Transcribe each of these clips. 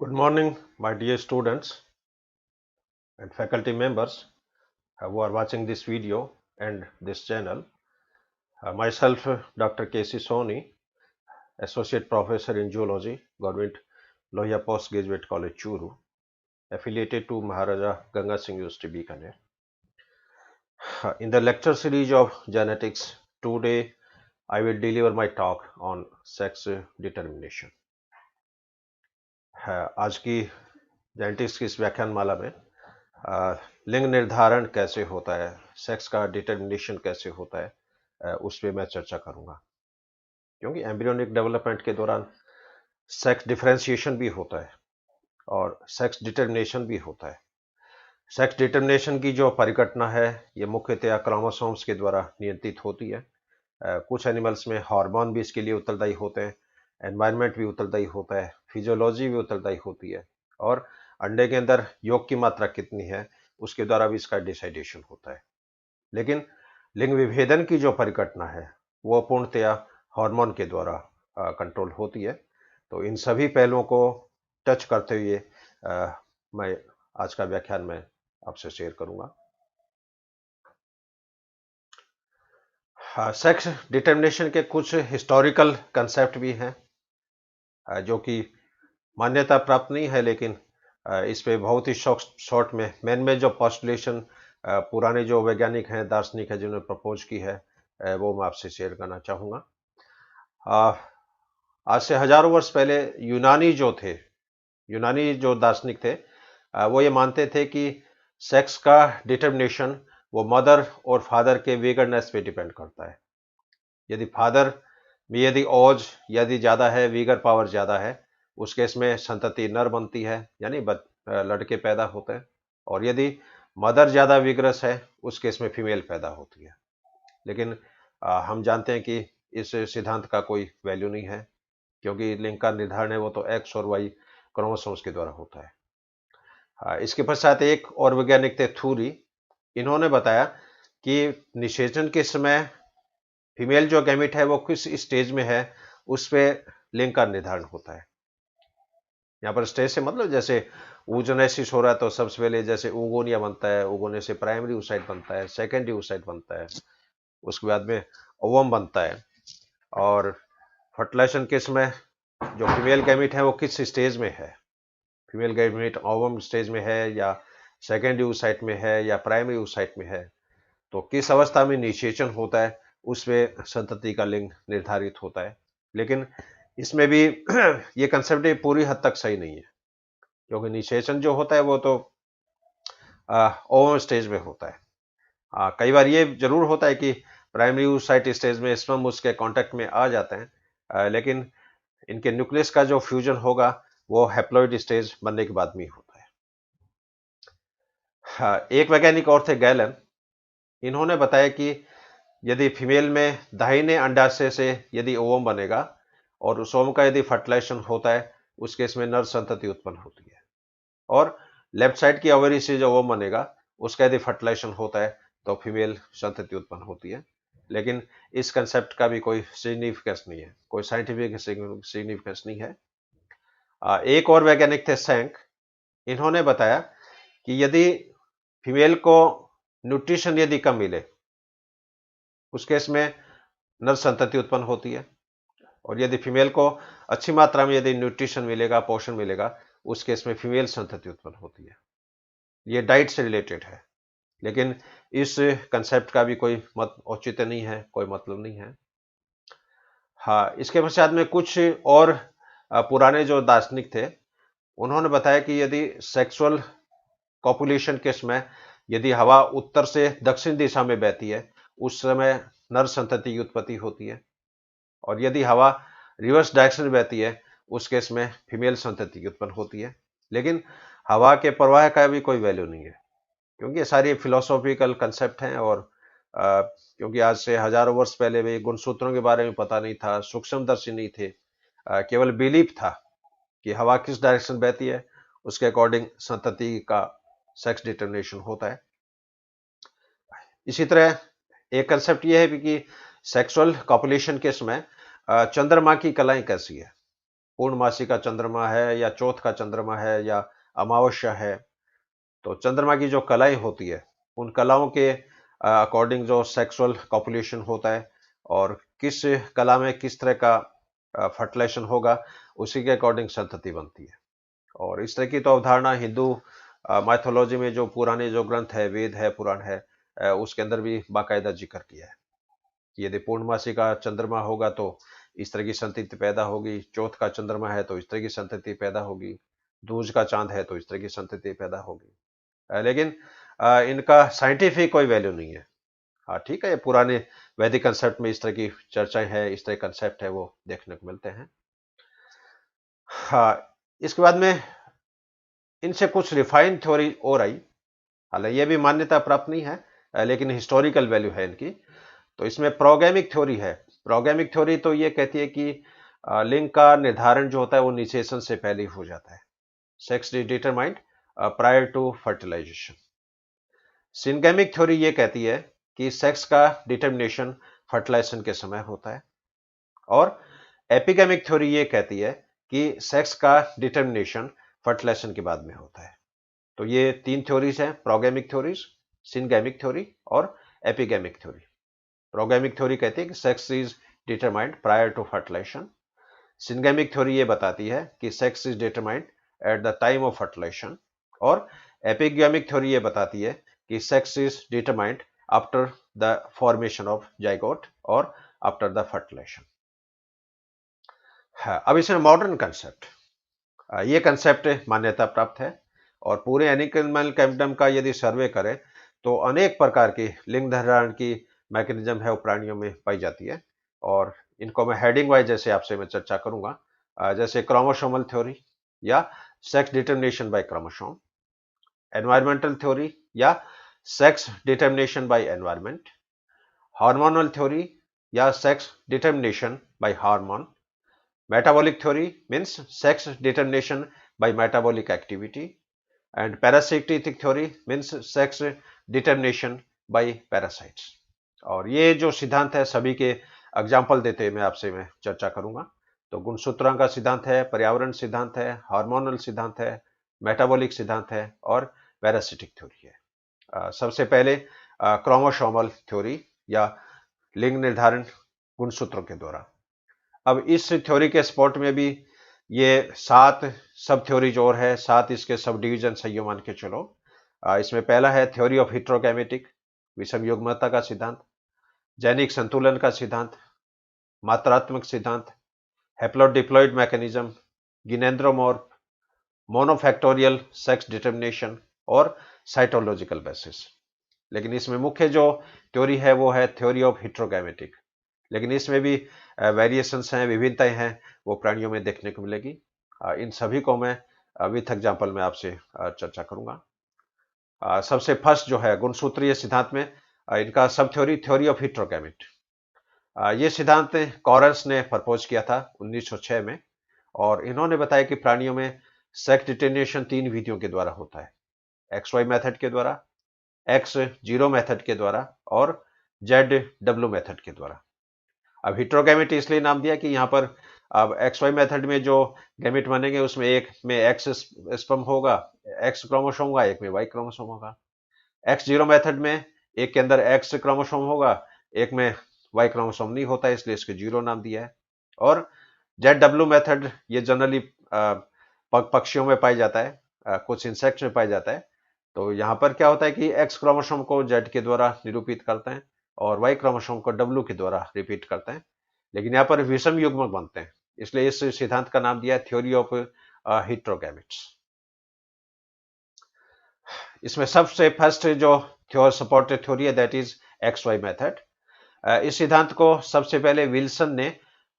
Good morning, my dear students and faculty members who are watching this video and this channel. Myself, Dr. K.C. Soni, Associate Professor in Zoology, Government Lohia Postgraduate College, Churu, affiliated to Maharaja Ganga Singh University, Bikaner. In the lecture series of genetics, today I will deliver my talk on sex determination. आज की genetics की इस व्याख्यान माला में लिंग निर्धारण कैसे होता है, सेक्स का डिटर्मिनेशन कैसे होता है, उस पर मैं चर्चा करूंगा। क्योंकि एम्ब्रियोनिक डेवलपमेंट के दौरान सेक्स डिफरेंशिएशन भी होता है और सेक्स डिटर्मिनेशन भी होता है। सेक्स डिटर्मिनेशन की जो परिघटना है ये मुख्यतया क्रोमोसोम्स के द्वारा नियंत्रित होती है। कुछ एनिमल्स में हार्मोन भी इसके लिए उत्तरदायी होते हैं, एनवायरनमेंट भी उत्तरदायी होता है, फिजियोलॉजी भी उत्तरदायी होती है और अंडे के अंदर योग की मात्रा कितनी है उसके द्वारा भी इसका डिसाइडेशन होता है। लेकिन लिंग विभेदन की जो परिघटना है वो पूर्णतया हार्मोन के द्वारा कंट्रोल होती है। तो इन सभी पहलुओं को टच करते हुए मैं आज का व्याख्यान में आपसे शेयर करूंगा। सेक्स डिटर्मिनेशन के कुछ हिस्टोरिकल कंसेप्ट भी हैं जो कि मान्यता प्राप्त नहीं है, लेकिन इस पे बहुत ही शॉर्ट में मेन जो पॉस्टुलेशन पुराने जो वैज्ञानिक हैं, दार्शनिक हैं जिन्होंने प्रपोज की है, वो मैं आपसे शेयर करना चाहूँगा। आज से हजारों वर्ष पहले यूनानी जो दार्शनिक थे, वो ये मानते थे कि सेक्स का डिटर्मिनेशन वो मदर और फादर के वीगरनेस पे डिपेंड करता है। यदि फादर में यदि ओज यदि ज़्यादा है, वीगर पावर ज़्यादा है, उस केस में संतति नर बनती है, यानी लड़के पैदा होते हैं। और यदि मदर ज़्यादा विग्रस है, उस केस में फीमेल पैदा होती है। लेकिन हम जानते हैं कि इस सिद्धांत का कोई वैल्यू नहीं है, क्योंकि लिंग का निर्धारण है वो तो एक्स और वाई क्रोमोसोम्स के द्वारा होता है। इसके पश्चात एक और वैज्ञानिक थे थूरी। इन्होंने बताया कि निषेचन के समय फीमेल जो गैमिट है वो किस स्टेज में है, उस पे लिंग का निर्धारण होता है। यहाँ पर स्टेज से मतलब जैसे oogenesis हो रहा है तो सबसे पहले जैसे oogonia बनता है, oogonia से प्राइमरी oocyte बनता है, सेकेंडरी oocyte बनता है, उसके बाद में ओवम बनता है। और फर्टिलाइजेशन के समय जो फीमेल गैमिट है वो किस स्टेज में है, फीमेल गैमिट ओवम स्टेज में है या सेकेंडरी oocyte में है या प्राइमरी oocyte में है, तो किस अवस्था में निषेचन होता है उस पे संतति का लिंग निर्धारित होता है। लेकिन इसमें भी ये कंसेप्ट पूरी हद तक सही नहीं है, क्योंकि निषेचन जो होता है वो तो ओवम स्टेज में होता है। कई बार ये जरूर होता है कि प्राइमरी oocyte स्टेज में स्पर्म उसके कांटेक्ट में आ जाते हैं, लेकिन इनके न्यूक्लियस का जो फ्यूजन होगा वो हैप्लॉइड स्टेज बनने के बाद में होता है। एक वैज्ञानिक और थे गैलन। इन्होंने बताया कि यदि फीमेल में दाहिने अंडाशय से यदि ओवम बनेगा और उस ओवम का यदि फर्टिलाइजेशन होता है, उस केस में नर संतति उत्पन्न होती है। और लेफ्ट साइड की ओवरी से जो ओवम बनेगा उसका यदि फर्टिलाइजेशन होता है तो फीमेल संतति उत्पन्न होती है। लेकिन इस कंसेप्ट का भी कोई सिग्निफिकेंस नहीं है, कोई साइंटिफिक सिग्निफिकेंस नहीं है। एक और वैज्ञानिक थे सैंक। इन्होंने बताया कि यदि फीमेल को न्यूट्रिशन यदि कम मिले, उस केस में नर संतति उत्पन्न होती है। और यदि फीमेल को अच्छी मात्रा में यदि न्यूट्रिशन मिलेगा, पोषण मिलेगा, उस केस में फीमेल संतति उत्पन्न होती है। ये डाइट से रिलेटेड है, लेकिन इस कंसेप्ट का भी कोई औचित्य नहीं है, कोई मतलब नहीं है। हाँ, इसके पश्चात में कुछ और पुराने जो दार्शनिक थे, उन्होंने बताया कि यदि सेक्सुअल कॉपुलेशन के समय यदि हवा उत्तर से दक्षिण दिशा में बहती है, उस समय नर संतति की उत्पत्ति होती है। और यदि हवा रिवर्स डायरेक्शन में बहती है, उस केस में फीमेल संतति की उत्पन्न होती है। लेकिन हवा के प्रवाह का भी कोई वैल्यू नहीं है, क्योंकि ये सारी फिलोसॉफिकल कंसेप्ट हैं। और क्योंकि आज से हजारों वर्ष पहले भी गुणसूत्रों के बारे में पता नहीं था, सूक्ष्मदर्शी नहीं थे, केवल बिलीफ था कि हवा किस डायरेक्शन बहती है, उसके अकॉर्डिंग संतति का सेक्स डिटर्मिनेशन होता है। इसी तरह एक कंसेप्ट यह है कि सेक्सुअल कॉपुलेशन के समय चंद्रमा की कलाएं कैसी है, पूर्णमासी का चंद्रमा है या चौथ का चंद्रमा है या अमावस्या है, तो चंद्रमा की जो कलाएं होती है उन कलाओं के अकॉर्डिंग जो सेक्सुअल कॉपुलेशन होता है और किस कला में किस तरह का फर्टिलाइजेशन होगा, उसी के अकॉर्डिंग संतति बनती है। और इस तरह की तो अवधारणा हिंदू माइथोलॉजी में जो पुराने जो ग्रंथ है, वेद है, पुराण है, उसके अंदर भी बाकायदा जिक्र किया है कि यदि पूर्णमासी का चंद्रमा होगा तो इस तरह की संतति पैदा होगी, चौथ का चंद्रमा है तो इस तरह की संतति पैदा होगी, दूज का चांद है तो इस तरह की संतति पैदा होगी। लेकिन इनका साइंटिफिक कोई वैल्यू नहीं है। हाँ ठीक है, ये पुराने वैदिक कंसेप्ट में इस तरह की चर्चाएं हैं, इस तरह कंसेप्ट है वो देखने को मिलते हैं। हाँ, इसके बाद में इनसे कुछ रिफाइंड थ्योरी और आई, हालांकि ये भी मान्यता प्राप्त नहीं है, लेकिन हिस्टोरिकल वैल्यू है इनकी। तो इसमें प्रोगैमिक थ्योरी है। प्रोगैमिक थ्योरी तो ये कहती है कि लिंग का निर्धारण जो होता है वो इनिशिएशन से पहले ही हो जाता है, sex determined prior to fertilization. Syngamic theory ये कहती है कि सेक्स का डिटर्मिनेशन फर्टिलाइजेशन के समय होता है, और एपिगैमिक थ्योरी ये कहती है कि सेक्स का डिटर्मिनेशन फर्टिलाइजेशन के बाद में होता है। तो ये तीन थ्योरीज हैं, प्रोगैमिक थ्योरीज, सिनगैमिक थ्योरी और एपिगैमिक थ्योरी। प्रोगैमिक थ्योरी कहती है कि sex is determined prior to fertilization. Syngamic theory ये बताती है कि sex is determined at the time of fertilization, और एपिगैमिक थ्योरी ये बताती है कि sex is determined after the formation of zygote और आफ्टर द फर्टिलाइजेशन। हाँ, अब इसमें मॉडर्न कंसेप्ट, ये कंसेप्ट मान्यता प्राप्त है, और पूरे एनिमल किंगडम का यदि सर्वे करें तो अनेक प्रकार की लिंग निर्धारण की मैकेनिज्म है वो प्राणियों में पाई जाती है। और इनको मैं हेडिंग वाइज जैसे आपसे मैं चर्चा करूंगा, जैसे क्रोमोसोमल थ्योरी या sex determination by chromosome, environmental theory या sex determination by environment, hormonal theory या sex determination by hormone, metabolic theory means sex determination by metabolic activity, and parasitic theory means sex determination by parasites। और ये जो सिद्धांत है सभी के example देते हुए मैं चर्चा करूंगा। तो गुणसूत्रों का सिद्धांत है, पर्यावरण सिद्धांत है, हार्मोनल सिद्धांत है, मेटाबॉलिक सिद्धांत है और पैरासिटिक थ्योरी है। सबसे पहले क्रोमोसोमल थ्योरी या लिंग निर्धारण गुणसूत्रों के द्वारा। अब इस थ्योरी के सपोर्ट में भी ये 7 सब थ्योरीज और है, 7 इसके सब डिवीजन सही मान के चलो। इसमें पहला है थ्योरी ऑफ हिट्रोगैमेटिक, विषम युग्मता का सिद्धांत, जैनिक संतुलन का सिद्धांत, मात्रात्मक सिद्धांत, हेप्लोडिप्लॉइड मैकेनिज्म, गिनेंद्रोमॉर्फ, मोनोफैक्टोरियल सेक्स डिटर्मिनेशन और साइटोलॉजिकल बेसिस। लेकिन इसमें मुख्य जो थ्योरी है वो है थ्योरी ऑफ हिट्रोगैमेटिक, लेकिन इसमें भी वेरिएशंस हैं, विभिन्नताएं हैं, वो प्राणियों में देखने को मिलेगी। इन सभी को मैं विथ एग्जाम्पल में आपसे चर्चा करूंगा। सबसे फर्स्ट जो है गुणसूत्रीय सिद्धांत में इनका सब थ्योरी, थ्योरी ऑफ हिट्रोगैमेट। ये सिद्धांत कॉरल्स ने प्रपोज किया था 1906 में, और इन्होंने बताया कि प्राणियों में सेक्स डिटर्मिनेशन 3 विधियों के द्वारा होता है, XY मेथड के द्वारा, X0 मेथड के द्वारा और ZW मेथड के द्वारा। अब हिट्रोगैमेट इसलिए नाम दिया कि यहाँ पर अब XY मेथड में जो गैमेट बनेंगे उसमें एक में X स्पर्म होगा, X क्रोमोसोम होगा, एक में Y क्रोमोसोम होगा। X0 मेथड में एक के अंदर X क्रोमोसोम होगा, एक में Y क्रोमोसोम नहीं होता है, इसलिए इसके 0 नाम दिया है। और ZW मेथड ये जनरली पक्षियों में पाया जाता है, कुछ इंसेक्ट्स में पाया जाता है। तो यहाँ पर क्या होता है कि X क्रोमोसोम को Z के द्वारा निरूपित करते हैं और Y क्रोमोसोम को W के द्वारा रिपीट करते हैं, लेकिन यहाँ पर विषम युग्मक बनते हैं, इसलिए इस सिद्धांत का नाम दिया है थ्योरी ऑफ हिट्रोगैमेट्स। इसमें सबसे फर्स्ट जो सपोर्टेड थ्योरी है दैट इज XY मेथड। इस सिद्धांत को सबसे पहले विल्सन ने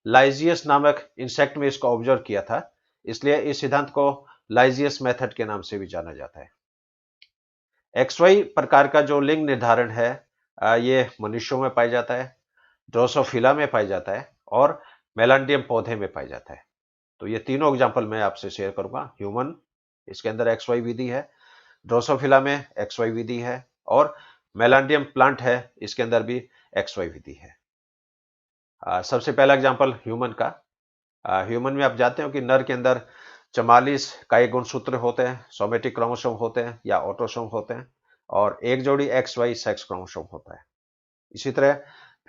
लाइजियस नामक इंसेक्ट में इसको ऑब्जर्व किया था, इसलिए इस सिद्धांत को लाइजियस मेथड के नाम से भी जाना जाता है। XY प्रकार का जो लिंग निर्धारण है ये मनुष्यों में पाया जाता है, ड्रोसोफिला में पाया जाता है और मेलांडियम पौधे में पाया जाता है। तो ये तीनों एग्जांपल मैं आपसे शेयर करूंगा। ह्यूमन, इसके अंदर XY विधि है, ड्रोसोफिला में XY विधि है और मेलांडियम प्लांट है, इसके अंदर भी XY विधि है। सबसे पहला एग्जांपल ह्यूमन का। ह्यूमन में आप जानते हो कि नर के अंदर 44 कई गुणसूत्र होते हैं, सोमेटिक क्रोमोसोम होते हैं या ऑटोसोम होते हैं, और एक जोड़ी एक्स वाई सेक्स क्रोमोसोम होता है। इसी तरह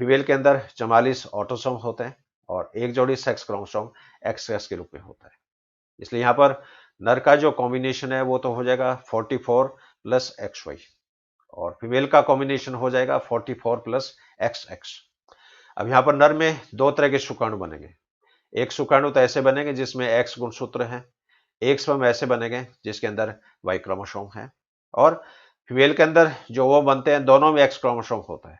फीमेल के अंदर 44 ऑटोसोम होते हैं और एक जोड़ी सेक्स क्रोमोसोम एक्स एक्स के रूप में होता है। इसलिए यहाँ पर नर का जो कॉम्बिनेशन है वो तो हो जाएगा 44 प्लस एक्स वाई, और फीमेल का कॉम्बिनेशन हो जाएगा 44 प्लस एक्स एक्स। अब यहाँ पर नर में दो तरह के शुक्राणु बनेंगे। एक शुक्राणु तो ऐसे बनेंगे जिसमें एक्स गुणसूत्र हैं, एक स्पर्म ऐसे बनेंगे जिसके अंदर वाई क्रोमोसोम है, और फीमेल के अंदर जो वो बनते हैं दोनों में एक्स क्रोमोसोम होता है।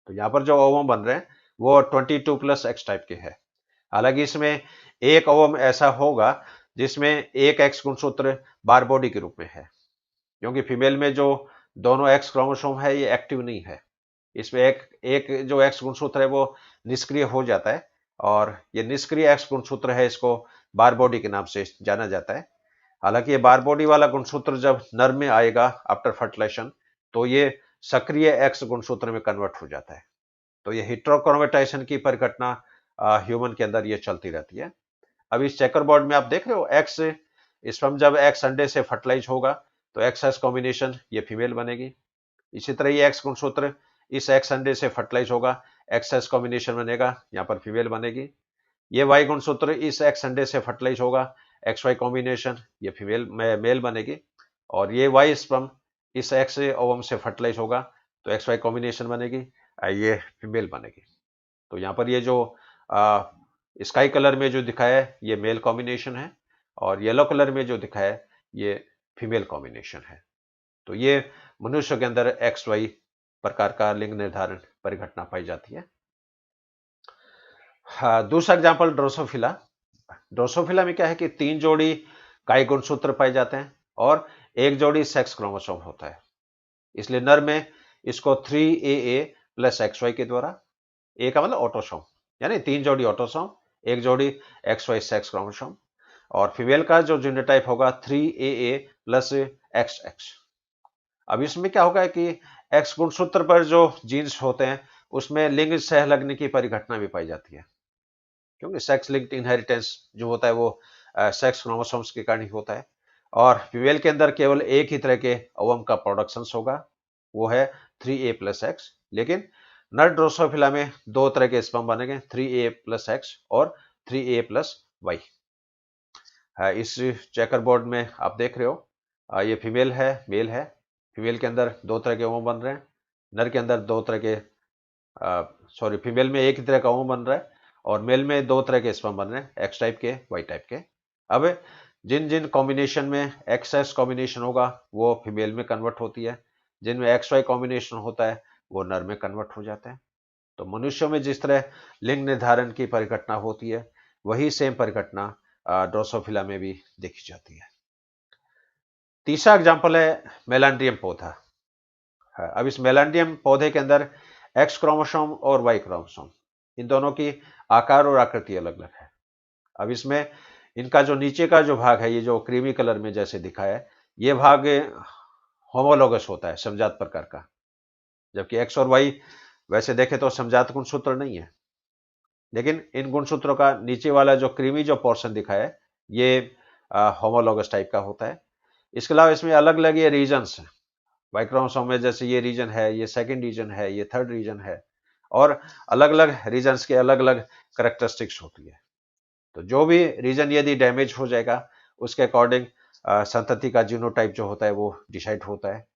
तो यहाँ पर जो ओवम बन रहे हैं वो 22 प्लस एक्स टाइप के है। हालांकि इसमें एक ओवम ऐसा होगा जिसमें एक एक्स गुणसूत्र बार बॉडी के रूप में है, क्योंकि फीमेल में जो दोनों एक्स क्रोमोसोम है ये एक्टिव नहीं है। इसमें एक एक जो एक्स गुणसूत्र है वो निष्क्रिय हो जाता है, और ये निष्क्रिय एक्स गुणसूत्र है, इसको बार बॉडी के नाम से जाना जाता है। हालांकि ये बार बॉडी वाला गुणसूत्र जब नर में आएगा आफ्टर फर्टिलाइजेशन तो ये सक्रिय एक्स गुणसूत्र में कन्वर्ट हो जाता है। तो ये हेटेरोक्रोमेटाइजेशन की परिघटना ह्यूमन के अंदर ये चलती रहती है। अब इस चेकर बोर्ड में आप देख रहे हो एक्स स्पर्म जब एक्स अंडे से फर्टिलाइज होगा तो एक्स एक्स कॉम्बिनेशन ये फीमेल बनेगी। इसी तरह ये एक्स गुणसूत्र इस एक्स अंडे से फर्टिलाइज होगा, एक्स एक्स कॉम्बिनेशन बनेगा, यहाँ पर फीमेल बनेगी। ये वाई गुणसूत्र इस एक्स अंडे से फर्टिलाइज होगा, एक्स वाई कॉम्बिनेशन ये फीमेल मेल बनेगी। और ये वाई स्पर्म इस एक्स ओवम से फर्टिलाइज होगा तो एक्स वाई कॉम्बिनेशन बनेगी, ये फीमेल बनेगी। तो यहाँ पर ये जो स्काई कलर में जो दिखाया है ये मेल कॉम्बिनेशन है, और येलो कलर में जो दिखाया है ये फीमेल कॉम्बिनेशन है। तो ये मनुष्य के अंदर एक्स वाई प्रकार का लिंग निर्धारण परिघटना पाई जाती है। हाँ, दूसरा एग्जाम्पल ड्रोसोफिला। ड्रोसोफिला में क्या है कि 3 जोड़ी काई गुणसूत्र पाए जाते हैं और एक जोड़ी सेक्स क्रोमोसोम होता है। इसलिए नर में इसको 3AA प्लस XY के द्वारा, ए का मतलब ऑटोसोम, यानी 3 जोड़ी ऑटोसोम, एक जोड़ी XY सेक्स क्रोमोसोम, और फीमेल का जो जीनोटाइप होगा 3AA प्लस XX। अब इसमें क्या होगा कि एक्स गुणसूत्र पर जो जीन्स होते हैं उसमें लिंग सहलग्न की परिघटना भी पाई जाती है, क्योंकि सेक्स लिंक्ड इनहेरिटेंस जो होता है वो सेक्स क्रोमोसोम्स के कारण ही होता है। और फीमेल के अंदर केवल एक ही तरह के ओवम का प्रोडक्शन होगा, वो है 3A प्लस एक्स। लेकिन नर ड्रोसोफिला में दो तरह के स्पर्म बनेंगे, 3A प्लस एक्स और 3A प्लस वाई। इस चेकर बोर्ड में आप देख रहे हो, ये फीमेल है मेल है। फीमेल के अंदर दो तरह के ओवम बन रहे हैं, नर के अंदर दो तरह के सॉरी फीमेल में एक ही तरह का ओवम बन रहा है और मेल में दो तरह के स्पर्म बन रहे हैं, एक्स टाइप के वाई टाइप के। अब जिन जिन कॉम्बिनेशन में एक्स एक्स कॉम्बिनेशन होगा वो फीमेल में कन्वर्ट होती है, जिनमें एक्स वाई कॉम्बिनेशन होता है वो नर में कन्वर्ट हो जाता है। तो मनुष्यों में जिस तरह लिंग निर्धारण की परिघटना होती है वही सेम परिघटना ड्रोसोफिला में भी देखी जाती है। तीसरा एग्जाम्पल है मेलांड्रियम पौधा। अब इस मेलांड्रियम पौधे के अंदर एक्स क्रोमोसोम और वाई क्रोमोसोम, इन दोनों की आकार और आकृति अलग अलग है। अब इसमें इनका जो नीचे का जो भाग है, ये जो क्रीमी कलर में जैसे दिखाया है, ये भाग होमोलोगस होता है, समजात प्रकार का, जबकि एक्स और वाई वैसे देखे तो समजात गुणसूत्र नहीं है। लेकिन इन गुणसूत्रों का नीचे वाला जो क्रीमी जो पोर्शन दिखाया है ये होमोलोगस टाइप का होता है। इसके अलावा इसमें अलग अलग ये रीजन्स हैं, वाई क्रोमोसोम में जैसे ये रीजन है, ये सेकंड रीजन है, ये थर्ड रीजन है, और अलग अलग रीजन्स के अलग अलग करेक्टरिस्टिक्स होती है। तो जो भी रीजन यदि डैमेज हो जाएगा उसके अकॉर्डिंग संतति का जीनोटाइप जो होता है वो डिसाइड होता है।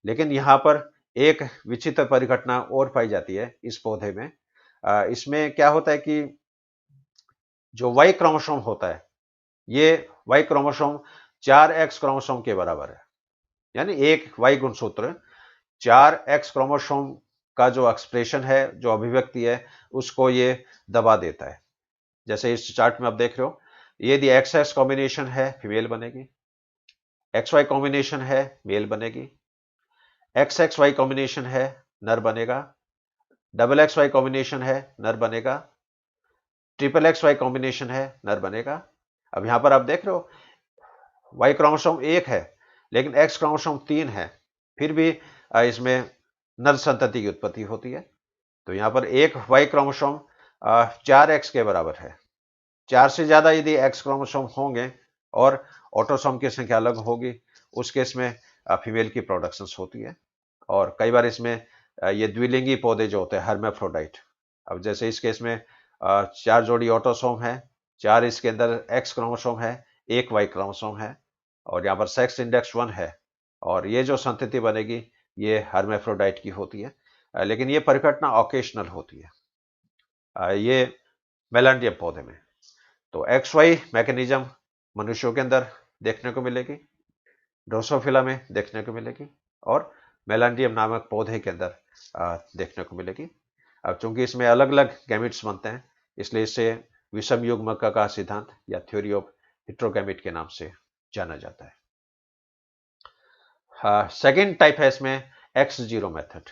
लेकिन यहाँ पर एक विचित्र परिघटना और पाई जाती है इस पौधे में। इसमें क्या होता है कि जो वाई क्रोमोसोम होता है ये वाई क्रोमोसोम 4X क्रोमोसोम के बराबर है, यानी एक वाई गुणसूत्र 4X क्रोमोसोम का जो एक्सप्रेशन है, जो अभिव्यक्ति है, उसको ये दबा देता है। जैसे इस चार्ट में आप देख रहे हो, यदि एक्स एक्स कॉम्बिनेशन है फीमेल बनेगी, एक्स वाई कॉम्बिनेशन है मेल बनेगी, एक्स एक्स वाई कॉम्बिनेशन है नर बनेगा, डबल एक्स वाई कॉम्बिनेशन है नर बनेगा, ट्रिपल एक्स वाई कॉम्बिनेशन है नर बनेगा। अब यहां पर आप देख रहे हो वाई क्रोमोसोम एक है लेकिन एक्स क्रोमोसोम 3 है, फिर भी इसमें नर संतति की उत्पत्ति होती है। तो यहां पर एक वाई क्रोमोसोम 4X के बराबर है, 4 से ज्यादा यदि एक्स क्रोमोसोम होंगे और ऑटोसोम की संख्या अलग होगी, उस केस में फीमेल की प्रोडक्शन होती है। और कई बार इसमें ये द्विलिंगी पौधे जो होते हैं हर्मेफ्रोडाइट, अब जैसे इस केस में 4 जोड़ी ऑटोसोम है, 4 इसके अंदर एक्स क्रोमोसोम है, 1 वाई क्रोमोसोम है, और यहाँ पर सेक्स इंडेक्स 1 है, और ये जो संतति बनेगी ये हर्मेफ्रोडाइट की होती है। लेकिन ये परिघटना ओकेशनल होती है, ये मेलान्डियम पौधे में। तो एक्स वाई मैकेनिज्म मनुष्यों के अंदर देखने को मिलेगी, ड्रोसोफिला में देखने को मिलेगी, और मेलान्डियम नामक पौधे के अंदर देखने को मिलेगी। अब चूंकि इसमें अलग अलग गैमिट्स बनते हैं, इसलिए इसे विषम युग्मक का सिद्धांत या थ्योरी ऑफ हिट्रोगैमिट के नाम से जाना जाता है। सेकेंड टाइप है इसमें एक्स जीरो मेथड।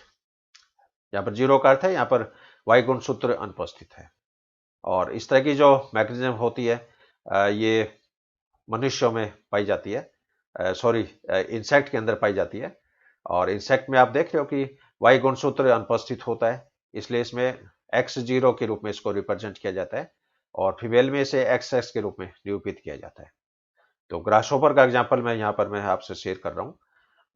यहाँ पर जीरो का अर्थ है यहाँ पर वाई गुणसूत्र अनुपस्थित है, और इस तरह की जो मैकेनिज्म होती है ये मनुष्यों में पाई जाती है, सॉरी इंसेक्ट के अंदर पाई जाती है। और इंसेक्ट में आप देख रहे हो कि वाई गुणसूत्र अनुपस्थित होता है, इसलिए इसमें एक्स जीरो के रूप में इसको रिप्रेजेंट किया जाता है, और फीमेल में इसे एक्स एक्स के रूप में निरूपित किया जाता है। तो ग्रासहोपर का एग्जाम्पल मैं यहाँ पर मैं आपसे शेयर कर रहा हूँ।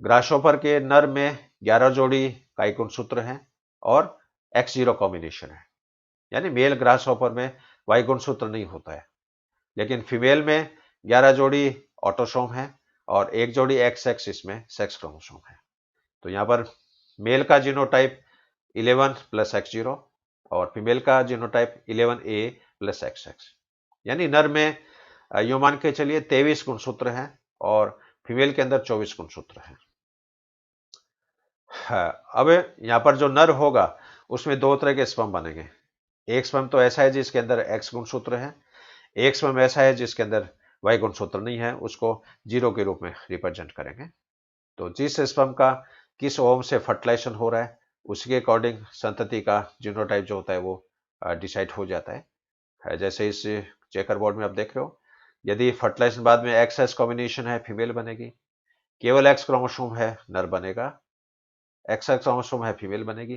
ग्रासहोपर के नर में 11 जोड़ी काई गुणसूत्र हैं और एक्स जीरो कॉम्बिनेशन है, यानी मेल ग्रासहोपर में वाई गुणसूत्र नहीं होता है, लेकिन फीमेल में 11 जोड़ी ऑटोसोम है और 1 जोड़ी एक्स एक्स इसमें सेक्स क्रोमोसोम है। तो यहाँ पर मेल का जीनोटाइप 11 प्लस एक्स जीरो और फीमेल का genotype 11A plus x x, यानी नर में यूं मान के चलिए 23 गुणसूत्र हैं और फीमेल के अंदर 24 गुणसूत्र हैं। अब यहाँ पर जो नर होगा उसमें दो तरह के स्पर्म बनेंगे। एक स्पर्म तो ऐसा है जिसके अंदर एक्स गुणसूत्र है, एक स्पर्म ऐसा है जिसके अंदर वाई गुणसूत्र नहीं है, उसको जीरो के रूप में रिप्रेजेंट करेंगे। तो जिस स्पर्म का किस ओवम से फर्टिलाइजेशन हो रहा है उसके अकॉर्डिंग संतति का जीनोटाइप जो होता है वो डिसाइड हो जाता है। जैसे इस चेकर बोर्ड में आप देख रहे हो, यदि फर्टिलाइजेशन बाद में एक्स एक्स कॉम्बिनेशन है फीमेल बनेगी, केवल एक्स क्रोमोसोम है नर बनेगा, एक्स एक्स क्रोमोसोम है फीमेल बनेगी,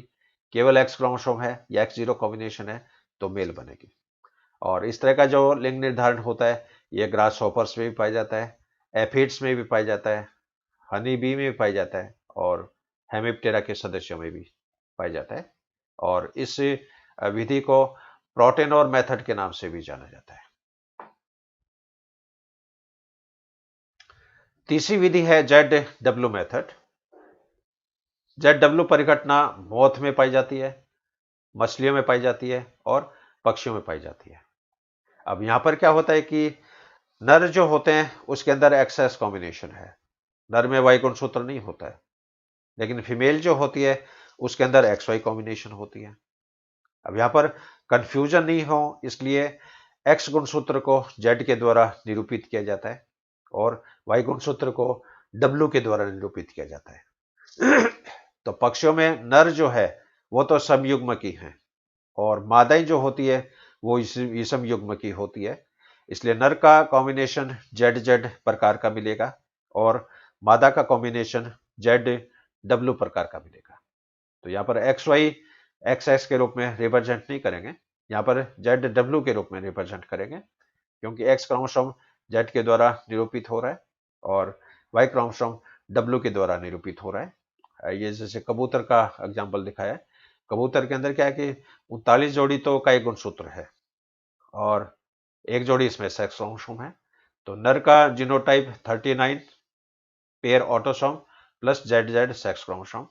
केवल एक्स क्रोमोसोम है या एक्स जीरो कॉम्बिनेशन है तो मेल बनेगी। और इस तरह का जो लिंग निर्धारण होता है ये ग्रास हॉपर्स में भी पाया जाता है, एफिड्स में भी पाया जाता है, हनी बी में भी पाया जाता है, और हेमिप्टेरा के सदस्यों में भी पाया जाता है। और इस विधि को प्रोटेनोर मेथड के नाम से भी जाना जाता है। तीसरी विधि है ZW मेथड। ZW परिघटना मोथ में पाई जाती है, मछलियों में पाई जाती है और पक्षियों में पाई जाती है। अब यहां पर क्या होता है कि नर जो होते हैं उसके अंदर एक्स कॉम्बिनेशन है, नर में वाई गुणसूत्र नहीं होता है, लेकिन फीमेल जो होती है उसके अंदर एक्स वाई कॉम्बिनेशन होती है। अब यहां पर कंफ्यूजन नहीं हो इसलिए एक्स गुणसूत्र को जेड के द्वारा निरूपित किया जाता है और वाई गुणसूत्र को डब्ल्यू के द्वारा निरूपित किया जाता है। तो पक्षियों में नर जो है वो तो समयुग्म की है और मादाएं जो होती है वो विषम युग्म की होती है, इसलिए नर का कॉम्बिनेशन जेड जेड प्रकार का मिलेगा और मादा का कॉम्बिनेशन जेड डब्ल्यू प्रकार का मिलेगा। तो यहाँ पर एक्स वाई एक्स एक्स के रूप में रिप्रेजेंट नहीं करेंगे, यहाँ पर जेड डब्ल्यू के रूप में रिप्रेजेंट करेंगे, क्योंकि एक्स क्रोमोसोम जेड के द्वारा निरूपित हो रहा है और वाई क्रोमोसोम डब्ल्यू के द्वारा निरूपित हो रहा है। ये जैसे कबूतर का एग्जाम्पल दिखाया है, कबूतर के अंदर क्या है कि 39 जोड़ी तो का एक गुणसूत्र है और एक जोड़ी इसमें सेक्स क्रोमोसोम है। तो नर का genotype 39 pair autosome plus Z Z sex chromosome,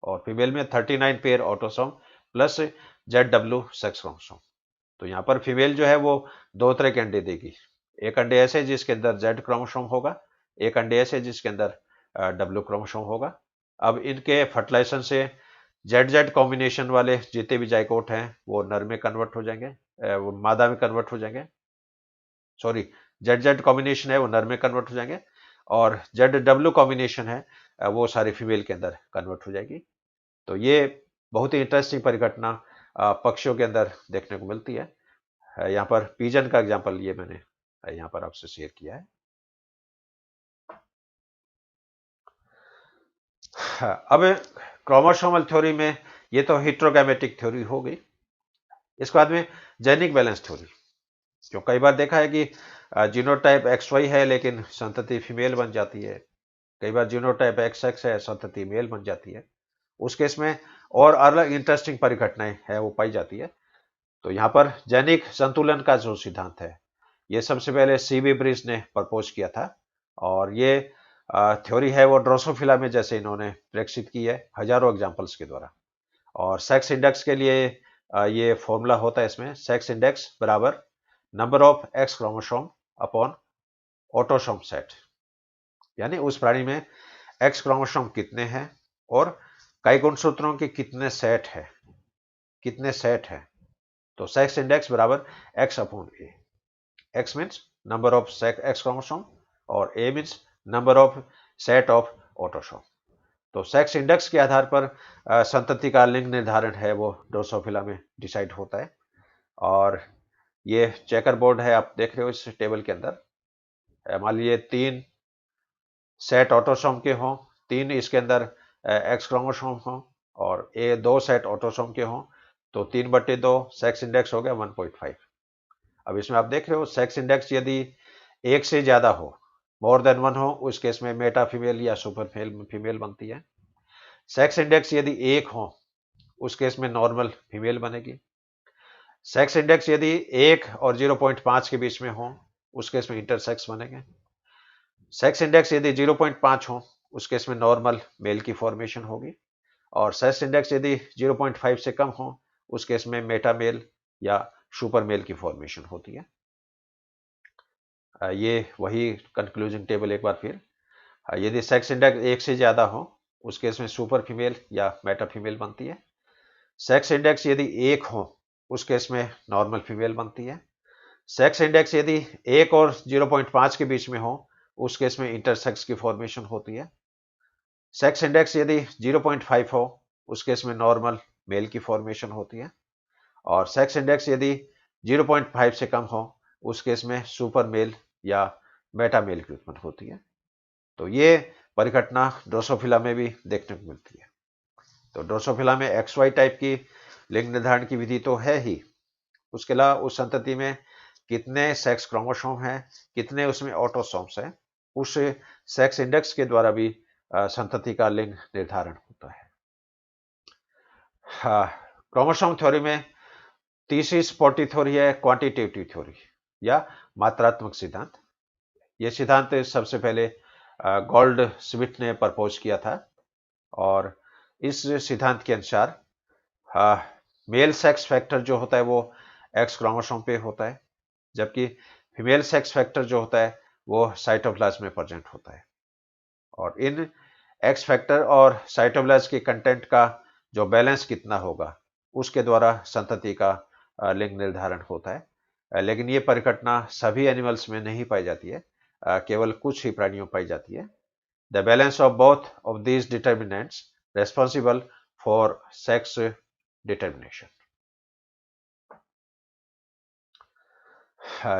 और फीमेल में 39 pair autosome plus Z W sex chromosome. तो यहाँ पर फीमेल जो है वो दो तरह के अंडे देगी, एक अंडे ऐसे जिसके अंदर जेड क्रोमोसोम होगा, एक अंडे ऐसे जिसके अंदर डब्ल्यू क्रोमोसोम होगा। अब इनके फर्टिलाइजेशन से जेड जेड कॉम्बिनेशन वाले जितने भी जाइकोट हैं वो नर में कन्वर्ट हो जाएंगे, वो मादा में कन्वर्ट हो जाएंगे, सॉरी जेड जेड कॉम्बिनेशन है वो नर में कन्वर्ट हो जाएंगे, और जेड डब्ल्यू कॉम्बिनेशन है वो सारी फीमेल के अंदर कन्वर्ट हो जाएगी। तो ये बहुत ही इंटरेस्टिंग परिघटना पक्षियों के अंदर देखने को मिलती है। यहाँ पर पीजन का एग्जाम्पल ये मैंने यहाँ पर आपसे शेयर किया है। अब क्रोमोसोमल थ्योरी में ये तो हिट्रोगैमेटिक थ्योरी हो गई, इसके बाद में जेनिक बैलेंस थ्योरी। जो कई बार देखा है कि जीनोटाइप XY है लेकिन संतति फीमेल बन जाती है, कई बार जीनोटाइप XX है, संतति मेल बन जाती है। उस केस में और अलग इंटरेस्टिंग परिघटनाएं है वो पाई जाती है। तो यहाँ पर जैनिक संतुलन का जो सिद्धांत है, ये सबसे पहले सीबी ब्रिज ने प्रपोज किया था, और ये थ्योरी है वो ड्रोसोफिला में जैसे इन्होंने प्रेक्षित की है हजारों एग्जाम्पल्स के द्वारा। और सेक्स इंडेक्स के लिए ये फॉर्मूला होता है, इसमें सेक्स इंडेक्स बराबर number of X chromosome upon autosome set, यानी उस प्राणी में एक्स क्रोमोसोम कितने हैं और कई गुणसूत्रों के कितने सेट है। तो सेक्स इंडेक्स बराबर X upon A. X means number of X chromosome और A means number of set of autosome. तो सेक्स इंडेक्स के आधार पर संतति का लिंग निर्धारण है वो ड्रोसोफिला में डिसाइड होता है। और ये चेकर बोर्ड है, आप देख रहे हो इस टेबल के अंदर। मान लीजिए 3 सेट ऑटोसोम के हों, 3 इसके अंदर एक्स क्रोमोसोम हों और ए 2 सेट ऑटोसोम के हों, तो 3/2 सेक्स इंडेक्स हो गया 1.5। अब इसमें आप देख रहे हो सेक्स इंडेक्स यदि एक से ज्यादा हो, मोर देन 1 हो, उस केस में मेटा फीमेल या सुपर फीमेल बनती है। सेक्स इंडेक्स यदि 1 हो, उस केस में नॉर्मल फीमेल बनेगी। सेक्स इंडेक्स यदि 1 और 0.5 के बीच में हो, उस केस में इंटरसेक्स बनेंगे। सेक्स इंडेक्स यदि 0.5 हो, उस केस में नॉर्मल मेल की फॉर्मेशन होगी। और सेक्स इंडेक्स यदि 0.5 से कम हो, उस केस में मेटा मेल या सुपर मेल की फॉर्मेशन होती है। ये वही कंक्लूजन टेबल एक बार फिर। यदि सेक्स इंडेक्स 1 से ज्यादा हो, उस केस में सुपर फीमेल या मेटा फीमेल बनती है। सेक्स इंडेक्स यदि 1 हो, उस केस में नॉर्मल फीमेल बनती है। सेक्स इंडेक्स यदि 1 और 0.5 के बीच में हो, उस केस में इंटरसेक्स की फॉर्मेशन होती है। सेक्स इंडेक्स यदि 0.5 हो, उस केस में नॉर्मल मेल की फॉर्मेशन होती है। और सेक्स इंडेक्स यदि 0.5 से कम हो, उस केस में सुपर मेल या मेटा मेल की उत्पन्न होती है। तो ये परिघटना ड्रोसोफिला में भी देखने को मिलती है। तो ड्रोसोफिला में XY टाइप की लिंग निर्धारण की विधि तो है ही, उसके अलावा उस संतति में कितने सेक्स क्रोमोसोम हैं, कितने उसमें ऑटोसोम्स हैं, उस सेक्स इंडेक्स के द्वारा भी संतति का लिंग निर्धारण होता है। क्रोमोसोम थ्योरी में तीसरी सपोर्टिव थ्योरी है क्वांटिटेटिव थ्योरी या मात्रात्मक सिद्धांत। यह सिद्धांत सबसे पहले गोल्ड स्मिथ ने प्रपोज किया था। और इस सिद्धांत के अनुसार मेल सेक्स फैक्टर जो होता है वो एक्स क्रोमोसोम पे होता है, जबकि फीमेल सेक्स फैक्टर जो होता है वो साइटोप्लाज्म में प्रेजेंट होता है। और इन एक्स फैक्टर और साइटोप्लाज्म के कंटेंट का जो बैलेंस कितना होगा, उसके द्वारा संतति का लिंग निर्धारण होता है। लेकिन ये परिघटना सभी एनिमल्स में नहीं पाई जाती है, केवल कुछ ही प्राणियों पाई जाती है। The balance of both of these determinants responsible for sex determination.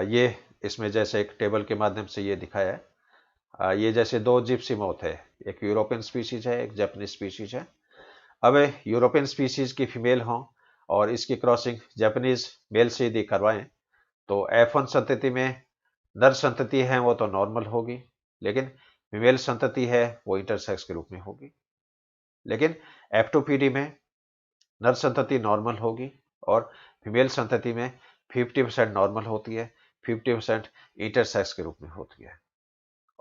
ये इसमें जैसे एक टेबल के माध्यम से ये दिखाया है। ये जैसे 2 जिप्सी मोथ है, एक यूरोपियन स्पीशीज है, एक जापानीज स्पीशीज है। अब यूरोपियन स्पीशीज की फीमेल हो और इसकी क्रॉसिंग जापानीज मेल से यदि करवाएं, तो F1 संतति में नर संतति है वो तो नॉर्मल होगी, लेकिन फीमेल संतति है वो इंटरसेक्स के रूप में होगी। लेकिन F2PD में नर संतति नॉर्मल होगी और फीमेल संतति में 50% नॉर्मल होती है, 50% इंटरसेक्स के रूप में होती है।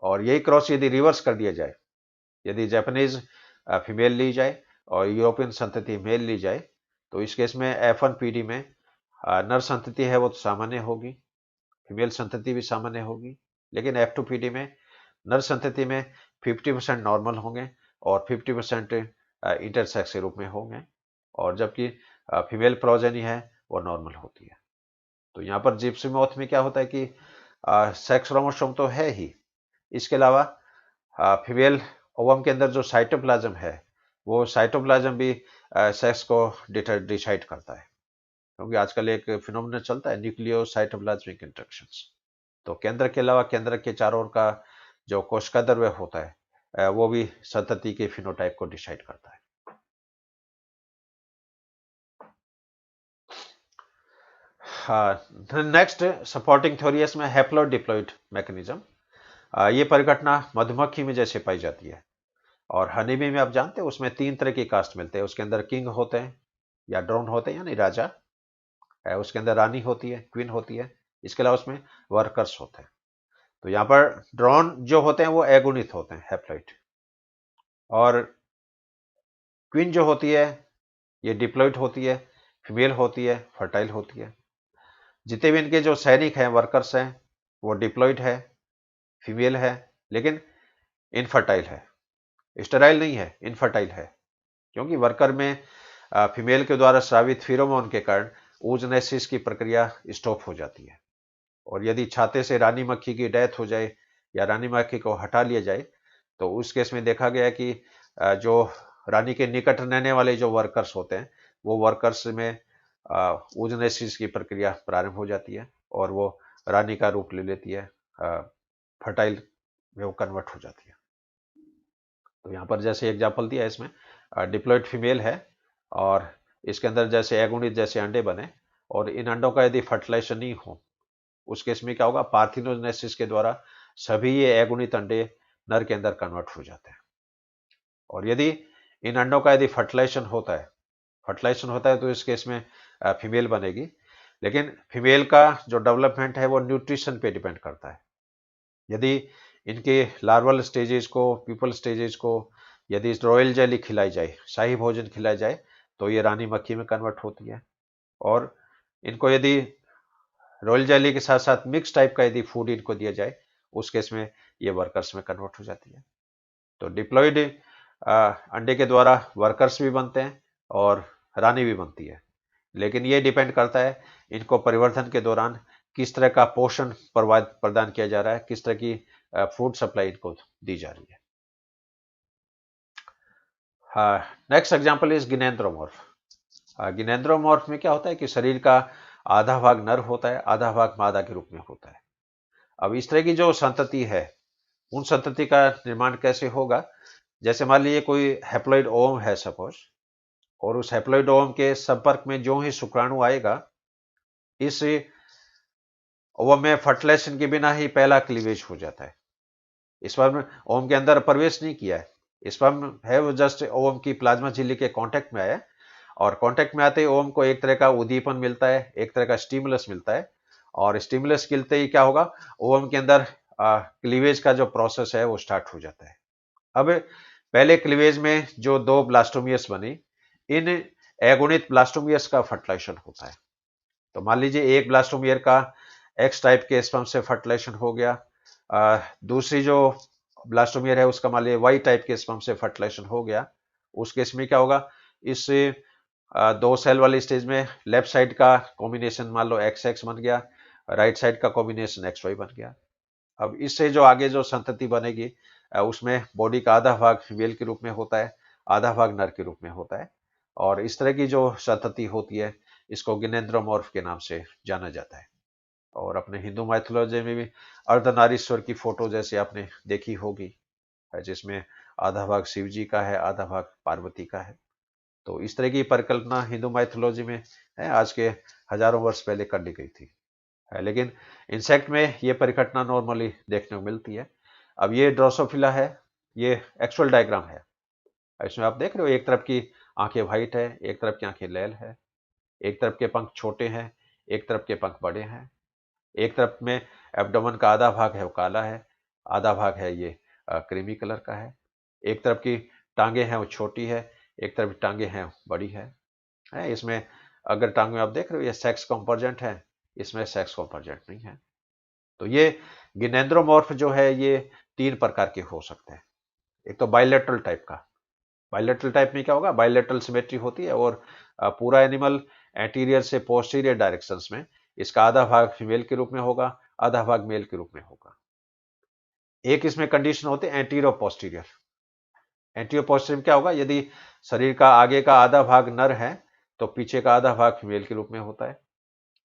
और यही क्रॉस यदि रिवर्स कर दिया जाए, यदि जापानीज फीमेल ली जाए और यूरोपियन संतति मेल ली जाए, तो इस केस में F1PD में नर संतति है वो तो सामान्य होगी, फीमेल संतति भी सामान्य होगी, लेकिन F2PD में नर संतति में 50% नॉर्मल होंगे और 50% इंटरसेक्स के रूप में होंगे, और जबकि फीमेल प्रोजेनी है वो नॉर्मल होती है। तो यहाँ पर जिप्सी मॉथ में क्या होता है कि सेक्स क्रोमोसोम तो है ही, इसके अलावा फीमेल ओवम के अंदर जो साइटोप्लाज्म है, वो साइटोप्लाज्म भी सेक्स को डिसाइड करता है, क्योंकि आजकल एक फिनोमेना चलता है न्यूक्लियो साइटोप्लाज्मिक इंटरेक्शंस। तो केंद्र के अलावा केंद्र के चारों ओर का जो कोशिका द्रव्य होता है, वो भी संतति के फिनोटाइप को डिसाइड करता है। हाँ, नेक्स्ट सपोर्टिंग थ्योरी है इसमें हैप्लोइड डिप्लॉइड मैकेनिज्म। ये परिघटना मधुमक्खी में जैसे पाई जाती है। और हनी बी में आप जानते हैं उसमें 3 तरह की कास्ट मिलते हैं। उसके अंदर किंग होते हैं या ड्रोन होते हैं यानी राजा है, उसके अंदर रानी होती है, क्वीन होती है। इसके अलावा उसमें वर्कर्स होते हैं। तो यहाँ पर ड्रोन जो होते हैं वो एगुणित होते हैं, हैप्लॉइड। और क्वीन जो होती है ये डिप्लॉइड होती है, फीमेल होती है, फर्टाइल होती है। जितने भी इनके जो सैनिक हैं, वर्कर्स हैं, वो डिप्लॉइड है, फीमेल है, लेकिन इनफर्टाइल है, स्टेराइल नहीं है, इनफर्टाइल है। क्योंकि वर्कर में फीमेल के द्वारा स्रावित फिरोमोन के कारण oogenesis की प्रक्रिया स्टॉप हो जाती है। और यदि छाते से रानी मक्खी की डेथ हो जाए या रानी मक्खी को हटा लिया जाए तो उस केस में देखा गया कि जो रानी के निकट रहने वाले जो वर्कर्स होते हैं वो वर्कर्स में oogenesis की प्रक्रिया प्रारंभ हो जाती है और वो रानी का रूप ले लेती है, फर्टाइल में वो कन्वर्ट हो जाती है। तो यहाँ पर जैसे एग्जाम्पल दिया है इसमें डिप्लॉइड फीमेल है और इसके अंदर जैसे एगुणित जैसे अंडे बने और इन अंडों का यदि फर्टिलाइजेशन नहीं हो उस केस में क्या होगा, पार्थिनोजेनेसिस के द्वारा सभी ये एगुणित अंडे नर के अंदर कन्वर्ट हो जाते हैं। और यदि इन अंडों का यदि फर्टिलाइजेशन होता है तो इस केस में फीमेल बनेगी। लेकिन फीमेल का जो डेवलपमेंट है वो न्यूट्रिशन पे डिपेंड करता है। यदि इनके लार्वल स्टेजेस को, पीपल स्टेजेस को यदि रॉयल जेली खिलाई जाए, शाही भोजन खिलाया जाए तो ये रानी मक्खी में कन्वर्ट होती है। और इनको यदि रॉयल जेली के साथ साथ मिक्स टाइप का यदि फूड इनको दिया जाए उस केस में ये वर्कर्स में कन्वर्ट हो जाती है। तो डिप्लॉइड अंडे के द्वारा वर्कर्स भी बनते हैं और रानी भी बनती है। लेकिन ये डिपेंड करता है इनको परिवर्तन के दौरान किस तरह का पोषण प्रदान किया जा रहा है, किस तरह की फूड सप्लाई इनको दी जा रही है। Next example is gynandromorph. Gynandromorph में क्या होता है कि शरीर का आधा भाग नर होता है, आधा भाग मादा के रूप में होता है। अब इस तरह की जो संतति है उन संतति का निर्माण कैसे होगा, जैसे मान लीजिए कोई हैप्लॉइड ओवम है सपोज, और उस हैप्लॉइड ओवम के संपर्क में जो ही शुक्राणु आएगा इस ओवम में फर्टिलाइजेशन के बिना ही पहला क्लीवेज हो जाता है। स्पर्म ओवम के अंदर प्रवेश नहीं किया है, स्पर्म है वो जस्ट ओवम की प्लाज्मा झिल्ली के कांटेक्ट में आया और कांटेक्ट में आते ही ओवम को एक तरह का उद्दीपन मिलता है, एक तरह का स्टिमुलस मिलता है। और स्टिमुलस मिलते ही क्या होगा, ओवम के अंदर क्लीवेज का जो प्रोसेस है वो स्टार्ट हो जाता है। अब पहले क्लीवेज में जो 2 ब्लास्टोमियस बनी, इन अगुणित ब्लास्टोमियस का फर्टिलाइजेशन होता है। तो मान लीजिए एक ब्लास्टोमियर का एक्स टाइप के स्पर्म से फर्टिलाइजेशन हो गया, दूसरी जो ब्लास्टोमियर है उसका मान लीजिए वाई टाइप के स्पर्म से फर्टिलाइजेशन हो गया। उस केस में क्या होगा, इस 2 सेल वाली स्टेज में लेफ्ट साइड का कॉम्बिनेशन मान लो एक्स एक्स बन गया, राइट साइड का कॉम्बिनेशन एक्स वाई बन गया। अब इससे जो आगे जो संतति बनेगी उसमें बॉडी का आधा भाग फीमेल के रूप में होता है, आधा भाग नर के रूप में होता है। और इस तरह की जो संतति होती है इसको गिनेंद्रोमॉर्फ के नाम से जाना जाता है। और अपने हिंदू माइथोलॉजी में भी अर्धनारीश्वर की फोटो जैसे आपने देखी होगी, जिसमें आधा भाग शिव जी का है, आधा भाग पार्वती का है। तो इस तरह की परिकल्पना हिंदू माइथोलॉजी में है, आज के हजारों वर्ष पहले कर ली गई थी। लेकिन इंसेक्ट में ये परिघटना नॉर्मली देखने को मिलती है। अब ये ड्रोसोफिला है, ये एक्चुअल डायग्राम है। इसमें आप देख रहे हो एक तरफ की आंखें व्हाइट है, एक तरफ की आंखें लैल है, एक तरफ के पंख छोटे हैं, एक तरफ के पंख बड़े हैं, एक तरफ में एब्डोमेन का आधा भाग है वो काला है, आधा भाग है ये क्रीमी कलर का है, एक तरफ की टांगे हैं वो छोटी है, एक तरफ की टांगे हैं बड़ी है। इसमें अगर टांग में आप देख रहे हो ये सेक्स कॉम्पोर्जेंट है, इसमें सेक्स कॉम्पोर्जेंट नहीं है। तो ये गिनेंद्रोमॉर्फ जो है ये 3 प्रकार के हो सकते हैं। एक तो बाइलेटरल टाइप का, बाइलेटरल टाइप में क्या होगा, बाइलेटरल सिमेट्री होती है और पूरा एनिमल एंटीरियर से पोस्टीरियर डायरेक्शंस में इसका आधा भाग फीमेल के रूप में होगा, आधा भाग मेल के रूप में होगा। एक इसमें कंडीशन होती है एंटीरियर पोस्टीरियर। एंटीरियर पोस्टीरियर में क्या होगा, यदि शरीर का आगे का आधा भाग नर है तो पीछे का आधा भाग फीमेल के रूप में होता है।